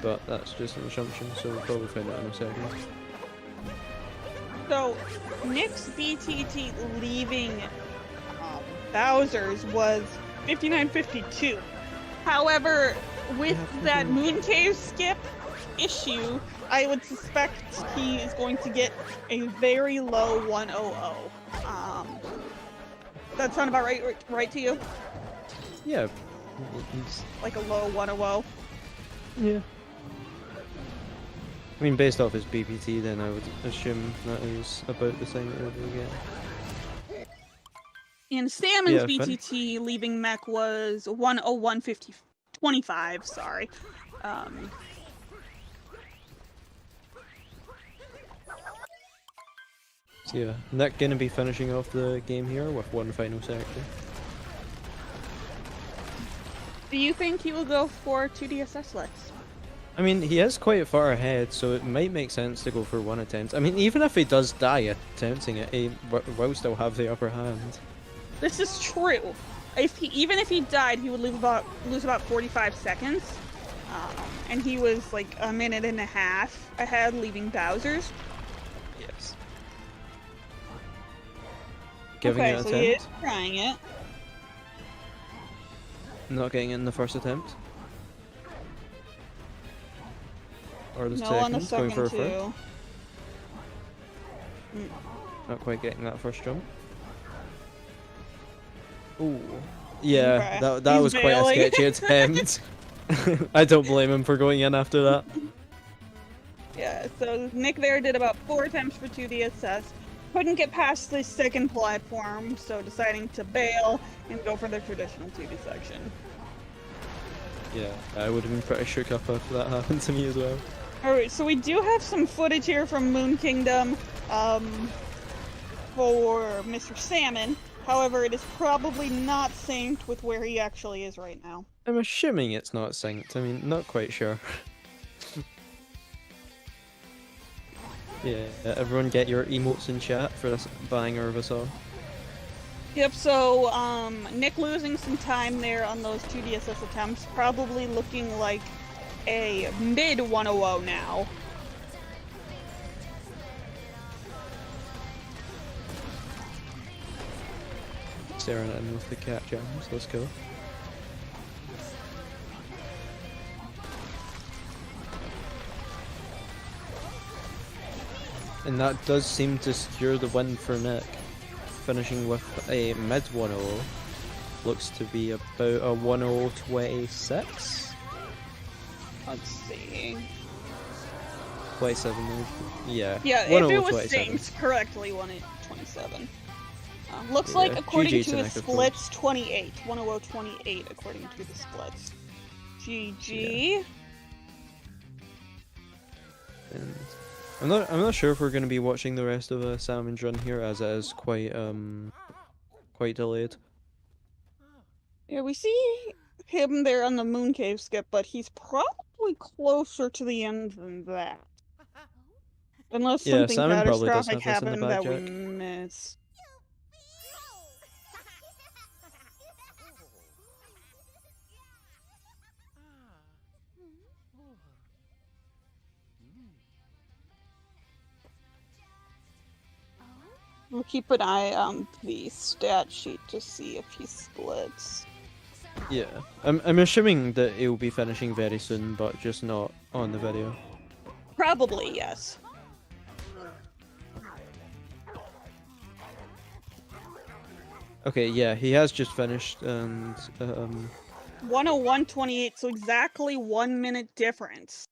but that's just an assumption. So we'll probably find out in a second. So Nick's BTT leaving Bowser's was 59.52. However, with that Moon Cave skip issue, I would suspect he is going to get a very low 100. That sound about right to you? Yeah. He's, Like a low 100? yeah. I mean, based off his BPT, then I would assume that is about the same that we'll get. And Salmon's Yeah, fun. BTT leaving mech was 101.25, sorry. So yeah, Nick gonna be finishing off the game here with one final sector. Do you think he will go for 2DSS Lex? I mean, he is quite far ahead, so it might make sense to go for one attempt. I mean, even if he does die attempting it, he will still have the upper hand. This is true. Even if he died, he would lose about 45 seconds. And he was like a minute and a half ahead, leaving Bowser's. Yes. Giving it an so he is attempt. trying it. Not getting it in the first attempt. Or the No, second, on the going for a second first. too. Not quite getting that first jump. Ooh. Yeah, Okay. that He's was quite bailing. a sketchy attempt. I don't blame him for going in after that. Yeah, so Nick there did about 4 attempts for 2DSS. Couldn't get past the second platform, so deciding to bail and go for the traditional 2D section. Yeah, I would have been pretty shook up if that happened to me as well. Alright, so we do have some footage here from Moon Kingdom for Mr. Salmon. However, it is probably not synced with where he actually is right now. I'm assuming it's not synced. I mean, not quite sure. Yeah, everyone get your emotes in chat for this banger of a song. Yep, so Nick losing some time there on those 2DSS attempts, probably looking like a mid 100 now. Staring at him with the cat jams, let's go. And that does seem to secure the win for Nick. Finishing with a mid 100. Looks to be about a 1026. Let's see. 27 maybe. Yeah. Yeah, if it was 1027. synced correctly, 127. Looks Yeah, like according GG to to the Nick, of splits, 28. 10028 according to the splits. GG. And I'm not sure if we're gonna be watching the rest of Salmon's run here, as it is quite delayed. Yeah, we see him there on the Moon Cave skip, but he's probably closer to the end than that. Unless Yeah, something Salmon probably does catastrophic have this in the happened bag, that we Jack. missed. We'll keep an eye on the stat sheet to see if he splits. Yeah, I'm assuming that he'll be finishing very soon, but just not on the video. Probably, yes. Okay, yeah, he has just finished, and 101.28, so exactly 1 minute difference.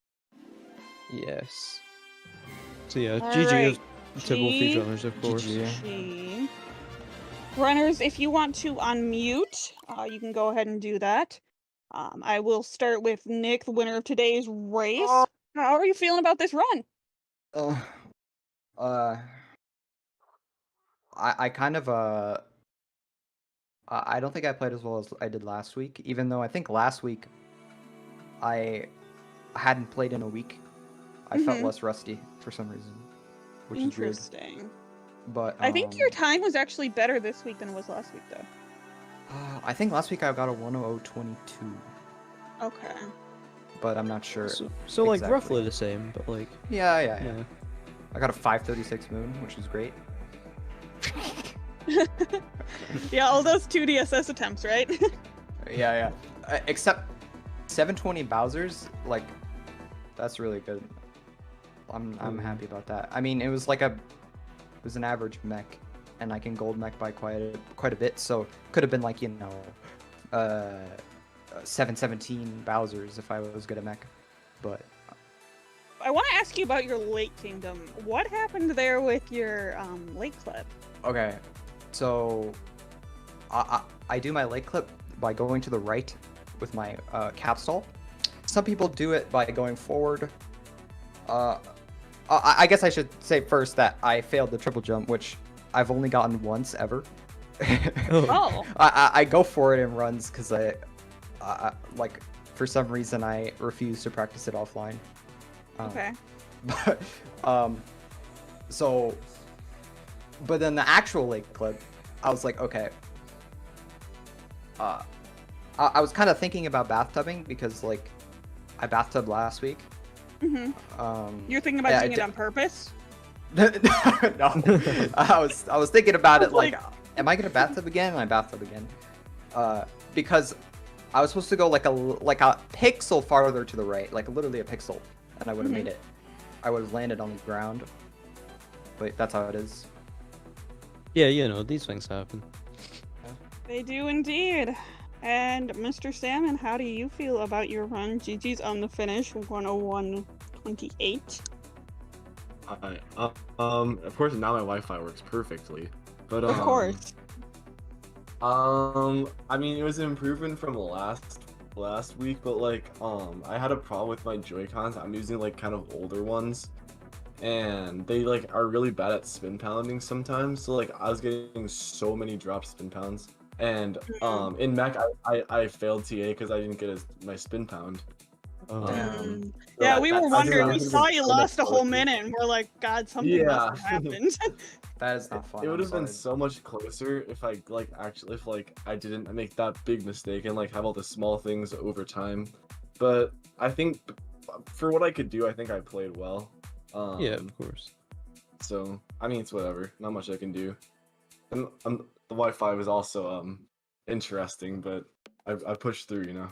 yes. So yeah, All GG right, to both these G. runners, of course. GG. Runners, if you want to unmute, you can go ahead and do that. I will start with Nick, the winner of today's race. How are you feeling about this run? I kind of I don't think I played as well as I did last week, even though I think last week I hadn't played in a week. I felt Mhm. less rusty for some reason, which is weird. Interesting. But I think your time was actually better this week than it was last week, though. I think last week I got a 100.22, Okay. but I'm not sure. So like exactly. roughly the same, but like Yeah. yeah. I got a 536 moon, which is great. Yeah, all those 2 DSS attempts, right? Yeah. Except 720 Bowser's, like, that's really good. I'm happy about that. I mean, it was an average mech, and I can gold mech by quite a bit, so could have been like, 717 Bowser's if I was good at mech, but I want to ask you about your Lake Kingdom. What happened there with your lake clip? okay. So I do my lake clip by going to the right with my capstall. Some people do it by going forward. I guess I should say first that I failed the triple jump, which I've only gotten once ever. Oh. I go for it in runs because I like, for some reason I refuse to practice it offline. Okay. But but then the actual lake clip, I was like, okay. I was kind of thinking about bathtubing because, like, I bathtub last week. Mm-hmm. You're thinking about yeah, doing it on purpose? No, I was thinking about it like, Like- am I gonna bathtub again? And I bathtub again, because I was supposed to go like a pixel farther to the right, like literally a pixel, and I would have made it. I would have landed on the ground, but that's how it is. Yeah, you know, these things happen. They do indeed. And Mr. Salmon, how do you feel about your run? GG's on the finish, 101.28. Alright. Of course now my Wi-Fi works perfectly, but Of course. I mean, it was an improvement from last week, but like I had a problem with my Joy-Cons. I'm using like kind of older ones, and they like are really bad at spin pounding sometimes. So like I was getting so many dropped spin pounds, and in Mac I failed TA because I didn't get my spin pound. Yeah, So we were I wondering. We think saw it you would've been lost a whole closer. minute, and we're like, God, something must have happened. That is not fun. It would I'm have been sorry. so much closer if I I didn't make that big mistake and like have all the small things over time. But I think for what I could do, I think I played well. Yeah, of course. So I mean, it's whatever. Not much I can do. And the Wi-Fi was also interesting, but I pushed through, you know.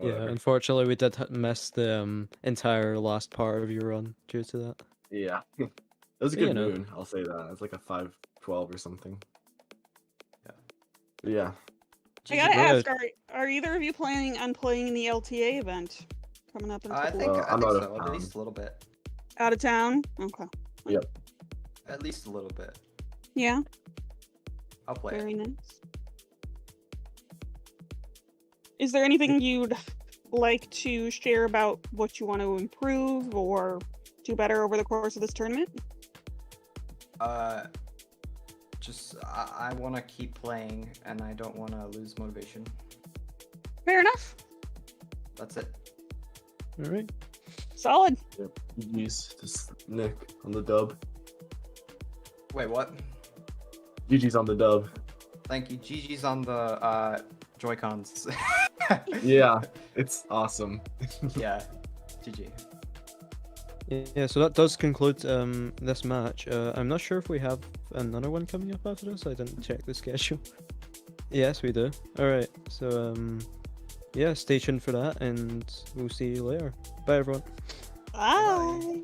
Yeah, Whatever. unfortunately we did miss the entire last part of your run due to that. Yeah. It was a You good know. moon, I'll say that. It's like a 512 or something. Yeah. I gotta Good. ask, are either of you planning on playing in the LTA event coming up in a I couple think, I'm out of so. At town. least a little bit. out of town? Okay. At least a little bit. Yeah, I'll play it. very nice. Is there anything you'd like to share about what you want to improve or do better over the course of this tournament? Just I want to keep playing, and I don't want to lose motivation. Fair enough. That's it. All right. Solid. GG's to Nick on the dub. Wait, what? GG's on the dub. Thank you. GG's on the Joy-Cons. Yeah, it's awesome. Yeah. GG. Yeah, so that does conclude this match. I'm not sure if we have another one coming up after this. I didn't check the schedule. Yes, we do. All right. So yeah, stay tuned for that, and we'll see you later. Bye, everyone. Bye.